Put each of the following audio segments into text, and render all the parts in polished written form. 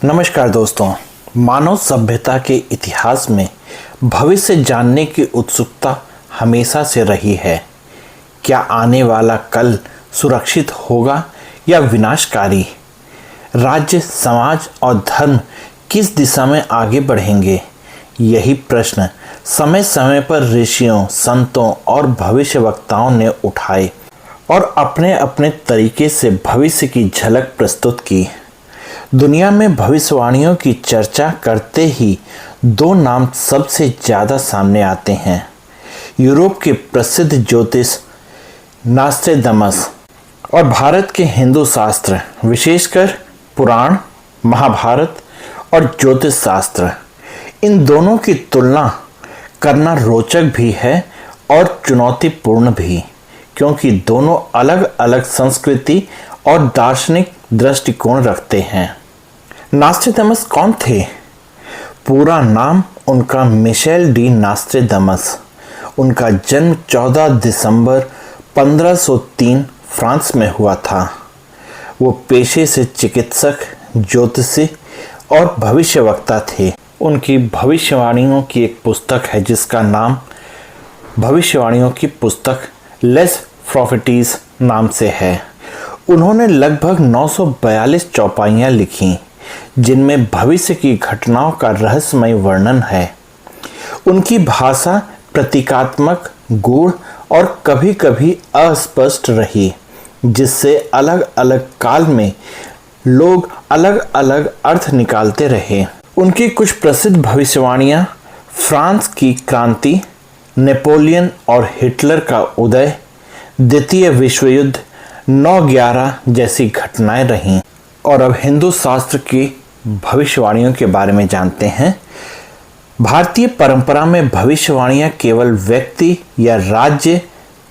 नमस्कार दोस्तों। मानव सभ्यता के इतिहास में भविष्य जानने की उत्सुकता हमेशा से रही है। क्या आने वाला कल सुरक्षित होगा या विनाशकारी? राज्य, समाज और धर्म किस दिशा में आगे बढ़ेंगे? यही प्रश्न समय समय पर ऋषियों, संतों और भविष्यवक्ताओं ने उठाए और अपने अपने तरीके से भविष्य की झलक प्रस्तुत की। दुनिया में भविष्यवाणियों की चर्चा करते ही दो नाम सबसे ज़्यादा सामने आते हैं। यूरोप के प्रसिद्ध ज्योतिष नॉस्ट्रेडमस और भारत के हिंदू शास्त्र, विशेषकर पुराण, महाभारत और ज्योतिष शास्त्र। इन दोनों की तुलना करना रोचक भी है और चुनौतीपूर्ण भी, क्योंकि दोनों अलग अलग संस्कृति और दार्शनिक दृष्टिकोण रखते हैं। नॉस्ट्रेडमस कौन थे? पूरा नाम उनका मिशेल डी नॉस्ट्रेडमस। उनका जन्म 14 दिसंबर 1503 फ्रांस में हुआ था। वो पेशे से चिकित्सक, ज्योतिषी और भविष्यवक्ता थे। उनकी भविष्यवाणियों की एक पुस्तक है जिसका नाम भविष्यवाणियों की पुस्तक लेस प्रॉफिटीज नाम से है। उन्होंने लगभग 942 चौपाइयाँ लिखी जिनमें भविष्य की घटनाओं का रहस्यमय वर्णन है। उनकी भाषा प्रतीकात्मक, गूढ़ और कभी-कभी अस्पष्ट रही, जिससे अलग अलग काल में लोग अलग अलग अर्थ निकालते रहे। उनकी कुछ प्रसिद्ध भविष्यवाणियाँ फ्रांस की क्रांति, नेपोलियन और हिटलर का उदय, द्वितीय विश्व युद्ध, 9/11 जैसी घटनाएं रहीं। और अब हिंदू शास्त्र की भविष्यवाणियों के बारे में जानते हैं। भारतीय परंपरा में भविष्यवाणियां केवल व्यक्ति या राज्य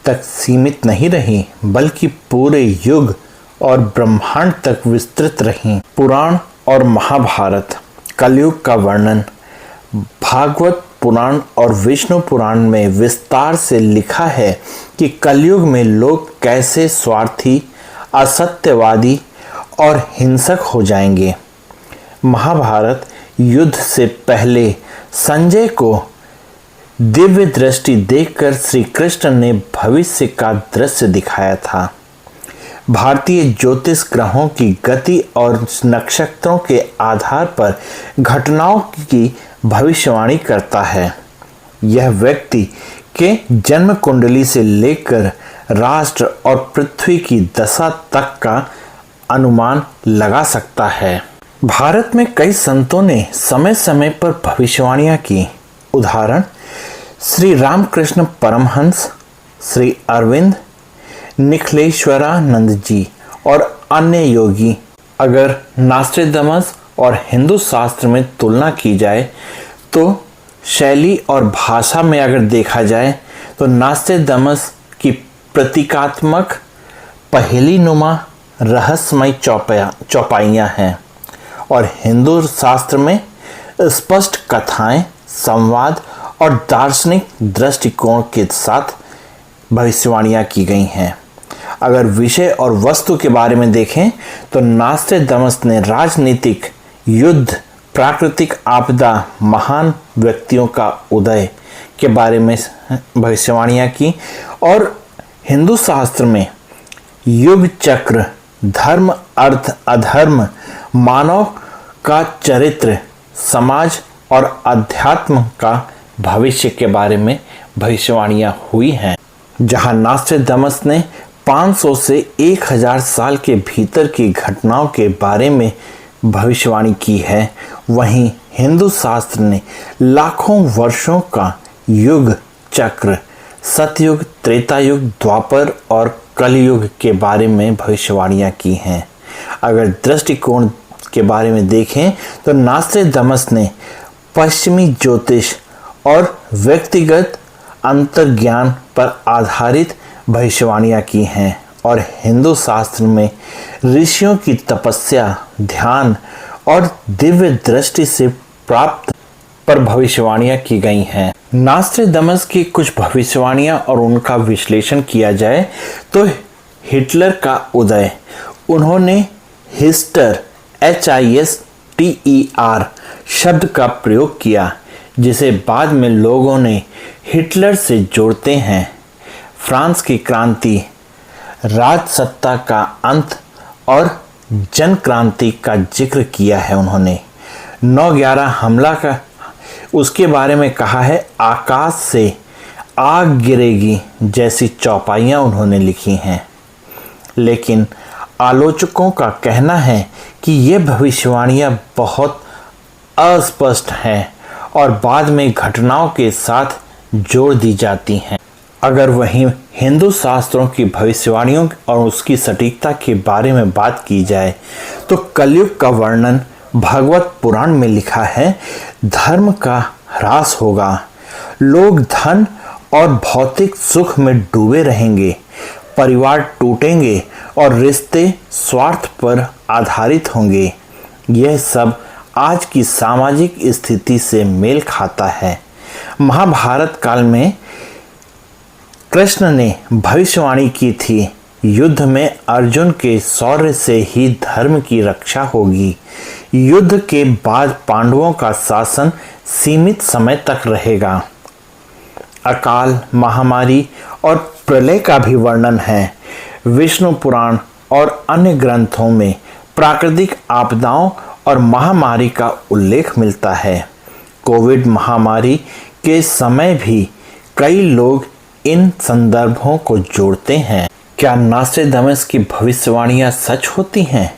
तक सीमित नहीं रहीं, बल्कि पूरे युग और ब्रह्मांड तक विस्तृत रहीं। पुराण और महाभारत, कलयुग का वर्णन। भागवत पुराण और विष्णु पुराण में विस्तार से लिखा है कि कलयुग में लोग कैसे स्वार्थी, असत्यवादी और हिंसक हो जाएंगे। महाभारत युद्ध से पहले संजय को दिव्य दृष्टि देकर श्री कृष्ण ने भविष्य का दृश्य दिखाया था। भारतीय ज्योतिष ग्रहों की गति और नक्षत्रों के आधार पर घटनाओं की भविष्यवाणी करता है। यह व्यक्ति के जन्म कुंडली से लेकर राष्ट्र और पृथ्वी की दशा तक का अनुमान लगा सकता है। भारत में कई संतों ने समय समय पर भविष्यवाणियां की। उदाहरण श्री रामकृष्ण परमहंस, श्री अरविंद, निखिलेश्वरानंद जी और अन्य योगी। अगर नॉस्ट्रेडमस और हिंदू शास्त्र में तुलना की जाए तो शैली और भाषा में अगर देखा जाए तो नॉस्ट्रेडमस की प्रतीकात्मक, पहेली नुमा, रहस्यमय चौपाइयाँ हैं और हिंदू शास्त्र में स्पष्ट कथाएं, संवाद और दार्शनिक दृष्टिकोण के साथ भविष्यवाणियाँ की गई हैं। अगर विषय और वस्तु के बारे में देखें तो नॉस्ट्रेडमस ने राजनीतिक, युद्ध, प्राकृतिक आपदा, महान व्यक्तियों का उदय के बारे में भविष्यवाणियाँ की और हिंदू शास्त्र में युग चक्र, धर्म, अर्थ, अधर्म, मानव का चरित्र, समाज और अध्यात्म का भविष्य के बारे में भविष्यवाणियाँ हुई हैं। जहाँ नॉस्ट्रेडमस ने 500 से 1000 साल के भीतर की घटनाओं के बारे में भविष्यवाणी की है, वहीं हिंदू शास्त्र ने लाखों वर्षों का युग चक्र, सतयुग, त्रेता युग, द्वापर और कलयुग के बारे में भविष्यवाणियाँ की हैं। अगर दृष्टिकोण के बारे में देखें तो नॉस्ट्रेडमस ने पश्चिमी ज्योतिष और व्यक्तिगत अंतर्ज्ञान पर आधारित भविष्यवाणियाँ की हैं और हिंदू शास्त्र में ऋषियों की तपस्या, ध्यान और दिव्य दृष्टि से प्राप्त पर भविष्यवाणियाँ की गई हैं। नॉस्ट्रेडमस की कुछ भविष्यवाणियाँ और उनका विश्लेषण किया जाए तो हिटलर का उदय। उन्होंने हिस्टर TER शब्द का प्रयोग किया, जिसे बाद में लोगों ने हिटलर से जोड़ते हैं। फ्रांस की क्रांति, राजसत्ता का अंत और जन क्रांति का जिक्र किया है उन्होंने। 9/11 हमला का उसके बारे में कहा है, आकाश से आग गिरेगी जैसी चौपाइयाँ उन्होंने लिखी हैं। लेकिन आलोचकों का कहना है कि ये भविष्यवाणियाँ बहुत अस्पष्ट हैं और बाद में घटनाओं के साथ जोड़ दी जाती हैं। अगर वहीं हिंदू शास्त्रों की भविष्यवाणियों और उसकी सटीकता के बारे में बात की जाए तो कलयुग का वर्णन भागवत पुराण में लिखा है, धर्म का ह्रास होगा, लोग धन और भौतिक सुख में डूबे रहेंगे, परिवार टूटेंगे और रिश्ते स्वार्थ पर आधारित होंगे। यह सब आज की सामाजिक स्थिति से मेल खाता है। महाभारत काल में कृष्ण ने भविष्यवाणी की थी, युद्ध में अर्जुन के शौर्य से ही धर्म की रक्षा होगी। युद्ध के बाद पांडवों का शासन सीमित समय तक रहेगा। अकाल, महामारी और प्रलय का भी वर्णन है। विष्णु पुराण और अन्य ग्रंथों में प्राकृतिक आपदाओं और महामारी का उल्लेख मिलता है। कोविड महामारी के समय भी कई लोग इन संदर्भों को जोड़ते हैं। क्या नॉस्ट्रेडमस की भविष्यवाणियां सच होती हैं?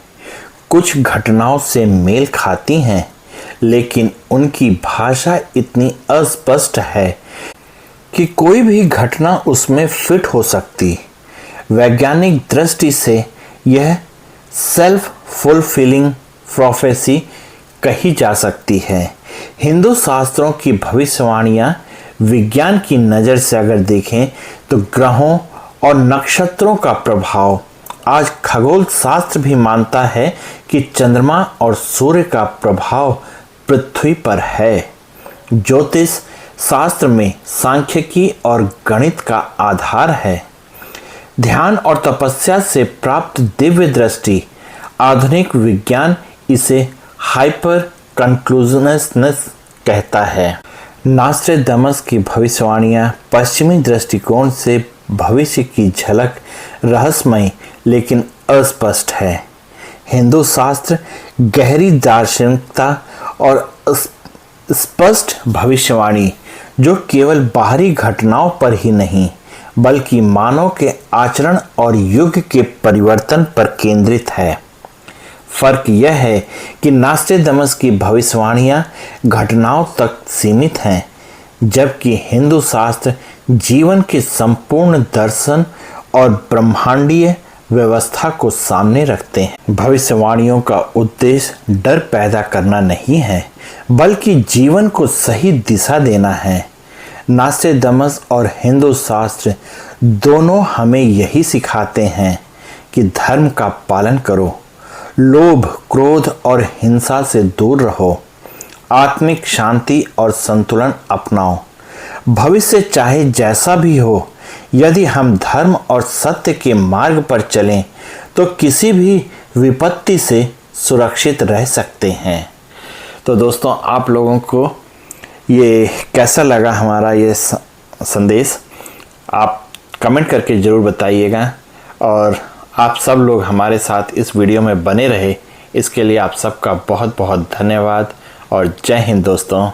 कुछ घटनाओं से मेल खाती हैं, लेकिन उनकी भाषा इतनी अस्पष्ट है कि कोई भी घटना उसमें फिट हो सकती। वैज्ञानिक दृष्टि से यह सेल्फ फुलफिलिंग प्रोफेसी कही जा सकती है। हिंदू शास्त्रों की भविष्यवाणियां विज्ञान की नज़र से अगर देखें तो ग्रहों और नक्षत्रों का प्रभाव, आज खगोल शास्त्र भी मानता है कि चंद्रमा और सूर्य का प्रभाव पृथ्वी पर है। ज्योतिष शास्त्र में सांख्यिकी और गणित का आधार है। ध्यान और तपस्या से प्राप्त दिव्य दृष्टि, आधुनिक विज्ञान इसे हाइपर कंक्लूजननेस कहता है। नॉस्ट्रेडमस की भविष्यवाणियां पश्चिमी दृष्टिकोण से भविष्य की झलक रहस्यमय लेकिन अस्पष्ट है। हिंदू शास्त्र गहरी दार्शनिकता और स्पष्ट भविष्यवाणी, जो केवल बाहरी घटनाओं पर ही नहीं बल्कि मानव के आचरण और युग के परिवर्तन पर केंद्रित है। फर्क यह है कि नॉस्ट्रेडमस की भविष्यवाणियां घटनाओं तक सीमित हैं, जबकि हिंदू शास्त्र जीवन के संपूर्ण दर्शन और ब्रह्मांडीय व्यवस्था को सामने रखते हैं। भविष्यवाणियों का उद्देश्य डर पैदा करना नहीं है, बल्कि जीवन को सही दिशा देना है। नॉस्ट्रेडमस और हिंदू शास्त्र दोनों हमें यही सिखाते हैं कि धर्म का पालन करो, लोभ, क्रोध और हिंसा से दूर रहो, आत्मिक शांति और संतुलन अपनाओ। भविष्य चाहे जैसा भी हो, यदि हम धर्म और सत्य के मार्ग पर चलें तो किसी भी विपत्ति से सुरक्षित रह सकते हैं। तो दोस्तों, आप लोगों को ये कैसा लगा हमारा ये संदेश, आप कमेंट करके ज़रूर बताइएगा। और आप सब लोग हमारे साथ इस वीडियो में बने रहे, इसके लिए आप सबका बहुत बहुत धन्यवाद और जय हिंद दोस्तों।